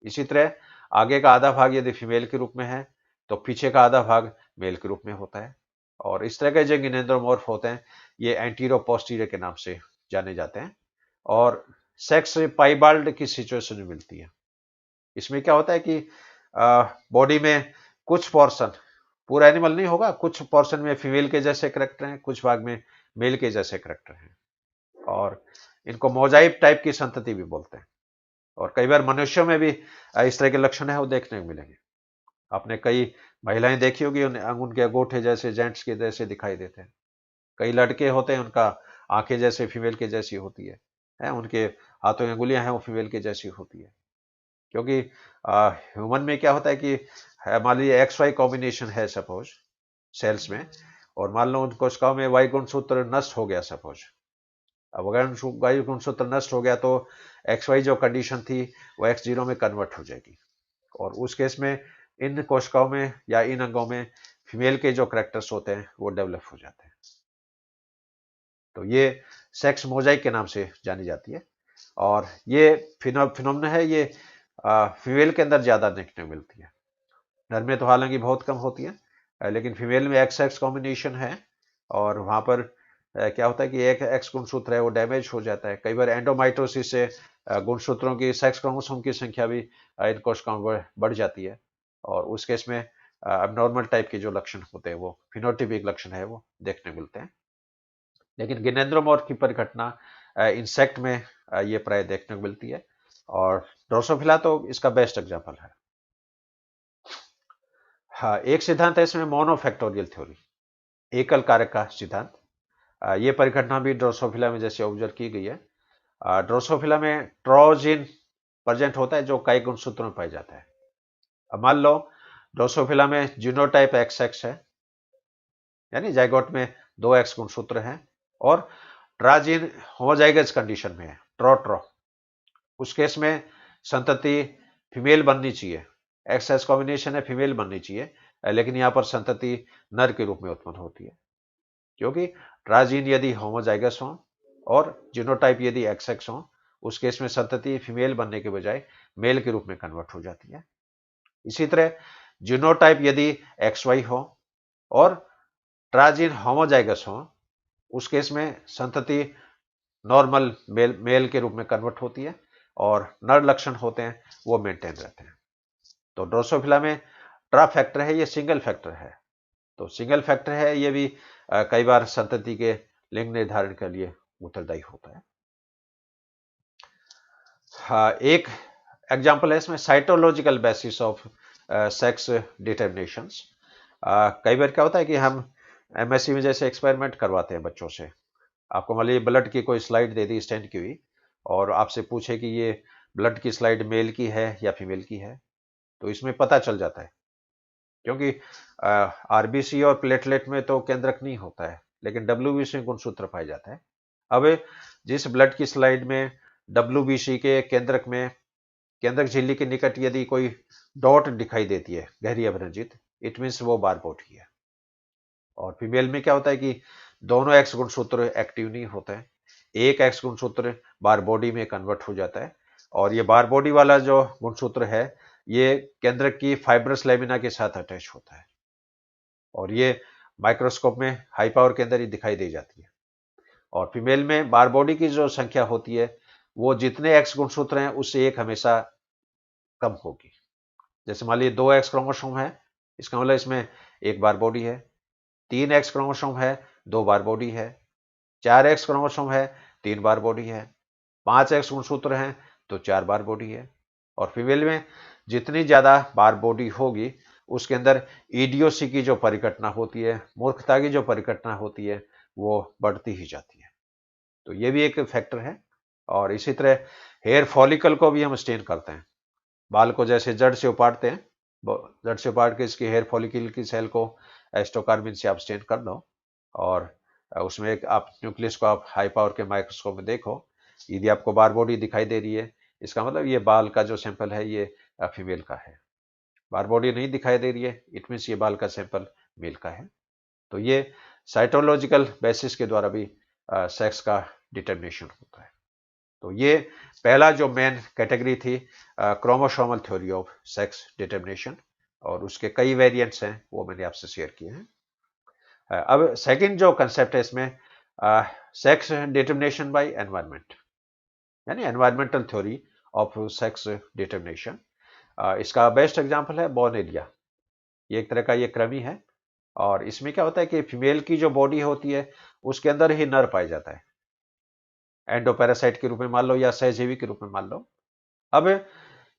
इसी तरह आगे का आधा भाग यदि फीमेल के रूप में है तो पीछे का आधा भाग मेल के रूप में होता है। और इस तरह के जो गिनेंद्रोमॉर्फ होते हैं ये एंटीरियर पोस्टीरियर के नाम से जाने जाते हैं। और सेक्स पाइबाल्ड की सिचुएशन मिलती है। इसमें क्या होता है कि बॉडी में कुछ पोर्शन, पूरा एनिमल नहीं होगा, कुछ पोर्शन में फीमेल के जैसे करेक्टर हैं, कुछ भाग में मेल के जैसे करेक्टर हैं, और इनको मोजाइक टाइप की संतति भी बोलते हैं। और कई बार मनुष्यों में भी इस तरह के लक्षण है वो देखने को मिलेंगे। आपने कई महिलाएं देखी होगी, उनके अंगूठे जैसे जेंट्स के जैसे दिखाई देते हैं। कई लड़के होते हैं, उनका आंखें जैसे फीमेल के जैसी होती है, उनके हाथों की अंगुलियां हैं वो फीमेल के जैसी होती है। क्योंकि ह्यूमन में क्या होता है कि मान लीजिए एक्स वाई कॉम्बिनेशन है सपोज सेल्स में, और मान लो उन कोशिकाओं में वाई गुणसूत्र नष्ट हो गया सपोज। अब अगर वाई गुणसूत्र नष्ट हो गया तो एक्स वाई जो कंडीशन थी वो एक्स जीरो में कन्वर्ट हो जाएगी, और उस केस में इन कोशिकाओं में या इन अंगों में फीमेल के जो करेक्टर्स होते हैं वो डेवलप हो जाते हैं। तो ये सेक्स मोजाइक के नाम से जानी जाती है, और ये फिनोमेना है, ये फीमेल के अंदर ज्यादा देखने को मिलती है। नर में तो हालांकि बहुत कम होती है, लेकिन फीमेल में एक्स एक्स कॉम्बिनेशन है, और वहां पर क्या होता है कि एक एक्स गुणसूत्र है वो डैमेज हो जाता है। कई बार एंडोमाइटोसिस से गुणसूत्रों की, सेक्स क्रोमोसोम की संख्या भी इन कोशिकाओं में बढ़ जाती है, और उस केस में अबनॉर्मल टाइप के जो लक्षण होते हैं वो फिनोटिपिक लक्षण है वो देखने मिलते हैं। लेकिन गिनेंद्रोमॉर्फ की परिघटना इंसेक्ट में ये प्राय देखने को मिलती है, और ड्रोसोफिला तो इसका बेस्ट एग्जाम्पल है। हाँ, एक सिद्धांत है इसमें मोनोफैक्टोरियल थ्योरी, एकल कारक का सिद्धांत। ये परिघटना भी ड्रोसोफिला में जैसे ऑब्जर्व की गई है। ड्रोसोफिला में ट्रोजिन प्रेजेंट होता है जो कई गुणसूत्रों में पाया जाता है। अब मान लो ड्रोसोफिला में जीनोटाइप एक्स एक्स है, यानी जाइगोट में दो एक्स गुणसूत्र हैं, और ट्राजीन होमोजाइगस कंडीशन में है, ट्रो ट्रो। उस केस में संतति फीमेल बननी चाहिए, एक्स एक्स कॉम्बिनेशन है, फीमेल बननी चाहिए, लेकिन यहां पर संतति नर के रूप में उत्पन्न होती है, क्योंकि ट्राजीन यदि होमोजाइगस हो और जीनोटाइप यदि एक्स एक्स हो, उस केस में संतति फीमेल बनने के बजाय मेल के रूप में कन्वर्ट हो जाती है। इसी तरह जीनोटाइप यदि एक्स वाई हो और ट्राजीन होमोजाइगस हो, उस केस में संतति नॉर्मल मेल के रूप में कन्वर्ट होती है, और नर लक्षण होते हैं वो मेंटेन रहते हैं। तो ड्रोसोफिला में ट्रा फैक्टर है, ये सिंगल फैक्टर है। तो सिंगल फैक्टर है ये भी कई बार संतति के लिंग निर्धारण के लिए उत्तरदायी होता है। हाँ, एक एग्जाम्पल है इसमें साइटोलॉजिकल बेसिस ऑफ सेक्स डिटर्मिनेशंस। कई बार क्या होता है कि हम एमएससी में जैसे एक्सपेरिमेंट करवाते हैं बच्चों से। आपको मान लीजिए ब्लड की कोई स्लाइड दे दी स्टेंट की हुई, और आपसे पूछे कि ये ब्लड की स्लाइड मेल की है या फीमेल की है, तो इसमें पता चल जाता है, क्योंकि आरबीसी और प्लेटलेट में तो केंद्रक नहीं होता है, लेकिन डब्ल्यूबीसी में गुणसूत्र पाया जाता है। अब जिस ब्लड की स्लाइड में डब्ल्यूबीसी के केंद्रक में, केंद्रक झिल्ली के निकट यदि कोई डॉट दिखाई देती है गहरी अभिरंजित, इट मीन्स वो बारकोड है। और फीमेल में क्या होता है कि दोनों एक्स गुणसूत्र एक्टिव नहीं होते हैं, एक एक्स गुणसूत्र बार बॉडी में कन्वर्ट हो जाता है, और ये बार बॉडी वाला जो गुणसूत्र है ये केंद्रक की फाइब्रस लेमिना के साथ अटैच होता है, और ये माइक्रोस्कोप में हाई पावर के अंदर ही दिखाई दे जाती है। और फीमेल में बार बॉडी की जो संख्या होती है वो जितने एक्स गुणसूत्र हैं उससे एक हमेशा कम होगी। जैसे मान लीजिए दो एक्स क्रोमोसोम है, इसका मतलब इसमें एक बार बॉडी है। तीन एक्स क्रोमोसोम है, दो बार बॉडी है। चार एक्स क्रोमोसोम है, तीन बार बॉडी है। पांच एक्स गुणसूत्र हैं तो चार बार बॉडी है। और फीमेल में जितनी ज्यादा बार बॉडी होगी उसके अंदर ईडियोसी की जो परिघटना होती है, मूर्खता की जो परिघटना होती है, वो बढ़ती ही जाती है। तो ये भी एक फैक्टर है। और इसी तरह हेयर फॉलिकल को भी हम स्टेन करते हैं। बाल को जैसे जड़ से उपाड़ते हैं, जड़ से उपाड़ के इसकी हेयर फॉलिकल की सेल को एस्टोकार्बिन से आप स्टेन कर दो, और उसमें एक आप न्यूक्लियस को आप हाई पावर के माइक्रोस्कोप में देखो, यदि आपको बार बॉडी दिखाई दे रही है, इसका मतलब ये बाल का जो सैंपल है ये फीमेल का है। बार बॉडी नहीं दिखाई दे रही है, इट मीन्स ये बाल का सैंपल मेल का है। तो ये साइटोलॉजिकल बेसिस के द्वारा भी सेक्स का डिटर्मिनेशन होता है। तो ये पहला जो मेन कैटेगरी थी chromosomal theory of sex determination, और उसके कई वेरिएंट्स हैं वो मैंने आपसे शेयर किए हैं। अब सेकंड जो कंसेप्ट है इसमें सेक्स डिटर्मिनेशन बाय एनवायरनमेंट, यानी environmental theory of sex determination. इसका बेस्ट एग्जाम्पल है बोनेलिया। ये एक तरह का ये कृमि है, और इसमें क्या होता है कि फीमेल की जो बॉडी होती है उसके अंदर ही नर पाया जाता है, एंडोपैरासाइट के रूप में मान लो या सहजीवी के रूप में मान लो। अब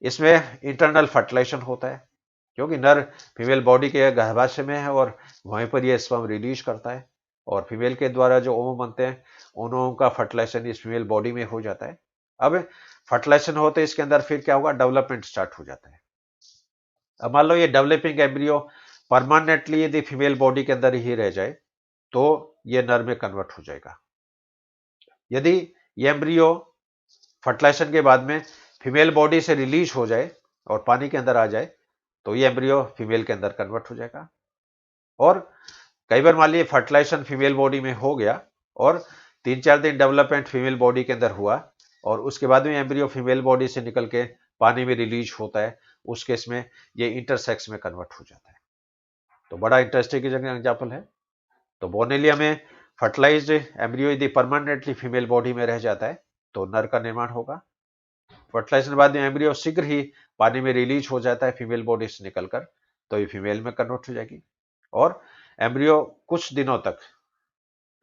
इसमें इंटरनल फर्टिलाइजेशन होता है, क्योंकि नर फीमेल बॉडी के गर्भाशय में है और वहीं पर ये स्पर्म रिलीज करता है, और फीमेल के द्वारा जो ओवम बनते हैं उन ओवम का फर्टिलाइजेशन इस फीमेल बॉडी में हो जाता है। अब फर्टिलाइजेशन होते हैं इसके अंदर, फिर क्या होगा, डेवलपमेंट स्टार्ट हो जाता है। अब मान लो ये डेवलपिंग एम्ब्रियो परमानेंटली यदि फीमेल बॉडी के अंदर ही रह जाए तो ये नर में कन्वर्ट हो जाएगा। यदि ये एम्ब्रियो फर्टिलाइजेशन के बाद में फीमेल बॉडी से रिलीज हो जाए और पानी के अंदर आ जाए तो ये एम्ब्रियो फीमेल के अंदर कन्वर्ट हो जाएगा। और कई बार मान लीजिए फर्टिलाइजेशन फीमेल बॉडी में हो गया और 3-4 दिन डेवलपमेंट फीमेल बॉडी के अंदर हुआ, और उसके बाद में एम्ब्रियो फीमेल बॉडी से निकल के पानी में रिलीज होता है, उस केस में ये इंटरसेक्स में कन्वर्ट हो जाता है। तो बड़ा इंटरेस्टिंग एग्जाम्पल है। तो बोनेलिया में फर्टिलाइज्ड एम्ब्रियो यदि परमानेंटली फीमेल बॉडी में रह जाता है तो नर का निर्माण होगा। फर्टिलाइजेशन बाद में एम्ब्रियो शीघ्र ही पानी में रिलीज हो जाता है फीमेल बॉडी से निकलकर, तो ये फीमेल में कन्वर्ट हो जाएगी। और एम्ब्रियो कुछ दिनों तक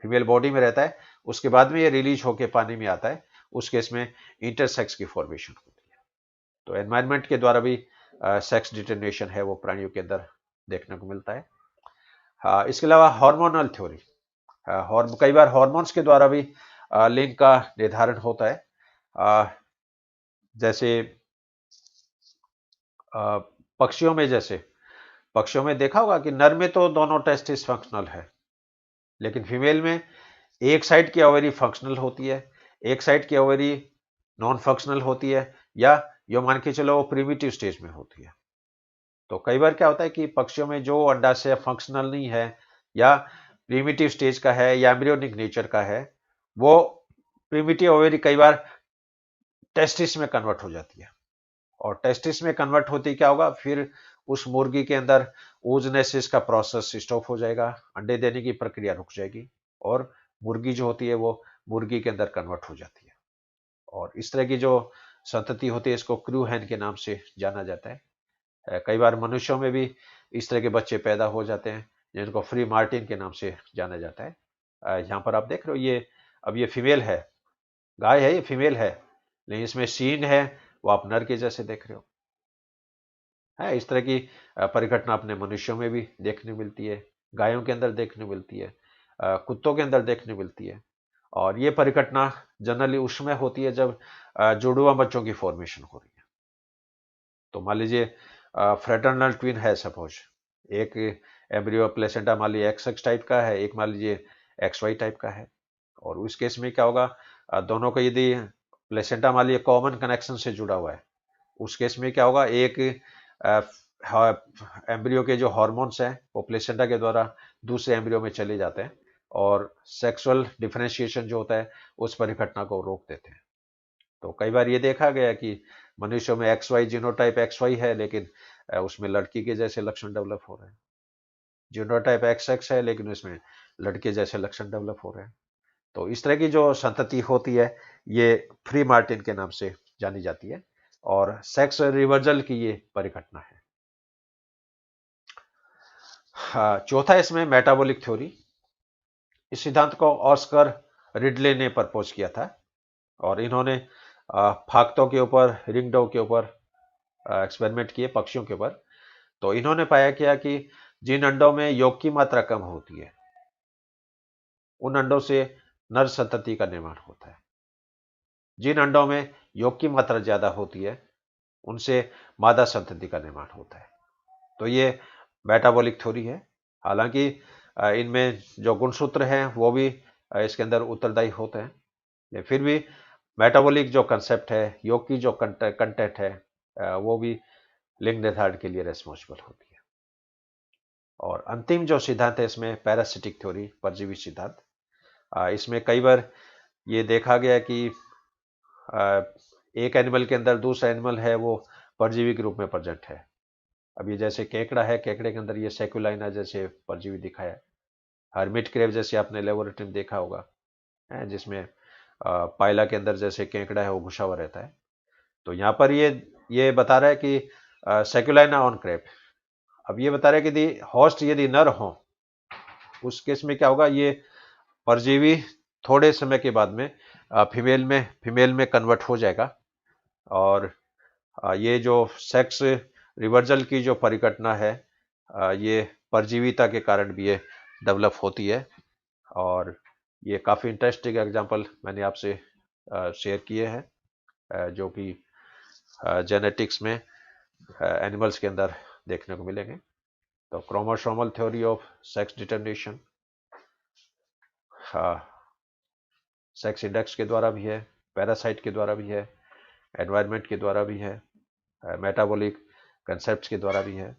फीमेल बॉडी में रहता है, उसके बाद में ये रिलीज होकर पानी में आता है, उस केस में इंटरसेक्स की फॉर्मेशन होती है। तो एनवायरमेंट के द्वारा भी सेक्स डिटर्मिनेशन है वो प्राणियों के अंदर देखने को मिलता है। इसके अलावा हार्मोनल थ्योरी, कई बार हार्मोन्स के द्वारा भी लिंग का निर्धारण होता है। जैसे पक्षियों में देखा होगा कि नर में तो दोनों टेस्टिस फंक्शनल है, लेकिन फीमेल में एक साइड की ओवरी फंक्शनल होती है, एक साइड की ओवरी नॉन फंक्शनल होती है, या यो मान के चलो वो प्रिमिटिव स्टेज में होती है। तो कई बार क्या होता है कि पक्षियों में जो अंडाशय फंक्शनल नहीं है या प्रिमिटिव स्टेज का है या एम्ब्रियोनिक नेचर का है, वो प्रिमिटिव ओवरी कई बार टेस्टिस में कन्वर्ट हो जाती है, और टेस्टिस में कन्वर्ट होती क्या होगा, फिर उस मुर्गी के अंदर oogenesis का प्रोसेस स्टॉप हो जाएगा, अंडे देने की प्रक्रिया रुक जाएगी, और मुर्गी जो होती है वो मुर्गी के अंदर कन्वर्ट हो जाती है। और इस तरह की जो संतति होती है इसको क्रू हैन के नाम से जाना जाता है। कई बार मनुष्यों में भी इस तरह के बच्चे पैदा हो जाते हैं जिनको फ्री मार्टिन के नाम से जाना जाता है। यहाँ पर आप देख रहे हो ये, अब ये फीमेल है, गाय है, ये फीमेल है, लेकिन इसमें सीन है वो आप नर के जैसे देख रहे हो। है इस तरह की परिघटना अपने मनुष्यों में भी देखने मिलती है, गायों के अंदर देखने मिलती है, कुत्तों के अंदर देखने मिलती है। और ये परिघटना जनरली उसमें होती है जब जुड़वा बच्चों की फॉर्मेशन हो रही है। तो मान लीजिए फ्रेटर्नल ट्विन है, सपोज एक एम्ब्रियो प्लेसेंटा मान लीजिए XX टाइप का है, एक मान लीजिए XY टाइप का है, और उस केस में क्या होगा, दोनों का यदि प्लेसेंटा मान लीजिए कॉमन कनेक्शन से जुड़ा हुआ है, उस केस में क्या होगा, एक एम्ब्रियो के जो हॉर्मोन्स हैं वो प्लेसेंटा के द्वारा दूसरे एम्ब्रियो में चले जाते हैं और सेक्सुअल डिफरेंशिएशन जो होता है उस परिघटना को रोक देते हैं। तो कई बार ये देखा गया कि मनुष्यों में XY जीनोटाइप XY है, लेकिन उसमें लड़की के जैसे लक्षण डेवलप हो रहे हैं, जीनोटाइप XX है लेकिन उसमें लड़के जैसे लक्षण डेवलप हो रहे हैं। तो इस तरह की जो संतति होती है ये फ्री मार्टिन के नाम से जानी जाती है, और सेक्स रिवर्जल की ये परिघटना है। चौथा इसमें मेटाबॉलिक थ्योरी। इस सिद्धांत को ऑस्कर रिडले ने प्रपोज किया था, और इन्होंने फाख्तों के ऊपर, रिंगडो के ऊपर एक्सपेरिमेंट किए, पक्षियों के ऊपर। तो इन्होंने पाया किया कि जिन अंडों में योग की मात्रा कम होती है उन अंडों से नर संतति का निर्माण होता है, जिन अंडों में योग की मात्रा ज्यादा होती है उनसे मादा संतति का निर्माण होता है। तो ये मेटाबॉलिक थ्योरी है। हालांकि इनमें जो गुणसूत्र हैं वो भी इसके अंदर उत्तरदायी होते हैं, फिर भी मेटाबॉलिक जो कंसेप्ट है, योग की जो कंटेंट है, वो भी लिंग निर्धारण के लिए रेस्पॉन्सिबल होती है। और अंतिम जो सिद्धांत है इसमें पैरासिटिक थ्योरी, परजीवी सिद्धांत। इसमें कई बार ये देखा गया कि एक एनिमल के अंदर दूसरा एनिमल है वो परजीवी के रूप में प्रेजेंट है। अब ये जैसे केकड़ा है, केकड़े के अंदर ये सेक्युलाइना जैसे परजीवी दिखाया है। हर्मिट क्रेब जैसे आपने लेबोरेटरी में देखा होगा, जिसमें पायला के अंदर जैसे केकड़ा है वो घुसा हुआ रहता है। तो यहाँ पर ये बता रहा है कि सेक्युलाइना ऑन क्रेप। अब ये बता रहे हैं कि यदि होस्ट यदि नर हो, उस केस में क्या होगा, ये परजीवी थोड़े समय के बाद में फीमेल में कन्वर्ट हो जाएगा, और ये जो सेक्स रिवर्जल की जो परिघटना है, ये परजीविता के कारण भी ये डेवलप होती है। और ये काफ़ी इंटरेस्टिंग एग्जांपल मैंने आपसे शेयर किए हैं, जो कि जेनेटिक्स में एनिमल्स के अंदर देखने को मिलेंगे। तो chromosomal theory of sex determination sex index के द्वारा भी है, पैरासाइट के द्वारा भी है, एनवायरनमेंट के द्वारा भी है, मेटाबॉलिक कंसेप्ट के द्वारा भी है।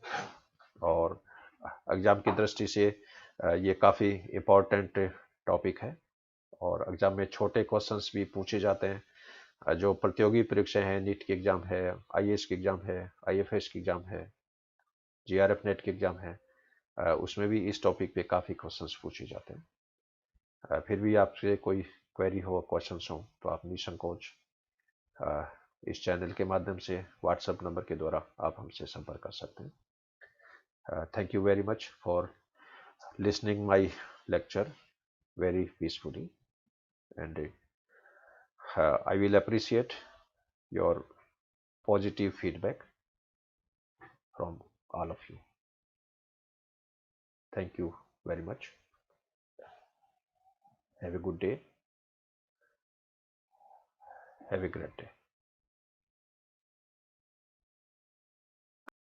और एग्जाम की दृष्टि से ये काफ़ी इम्पोर्टेंट टॉपिक है, और एग्जाम में छोटे क्वेश्चंस भी पूछे जाते हैं। जो प्रतियोगी परीक्षाएं हैं, नीट की एग्जाम है, आईएएस की एग्जाम है, आईएफएस की एग्जाम है, जीआरएफ नेट की एग्जाम है, उसमें भी इस टॉपिक पे काफ़ी क्वेश्चंस पूछे जाते हैं। फिर भी आपसे कोई क्वेरी हो, क्वेश्चंस हो, तो आप निसंकोच इस चैनल के माध्यम से व्हाट्सएप नंबर के द्वारा आप हमसे संपर्क कर सकते हैं। Thank you very much for listening my lecture very peacefully, and I will appreciate your positive feedback from all of you. Thank you very much. Have a good day. Have a great day.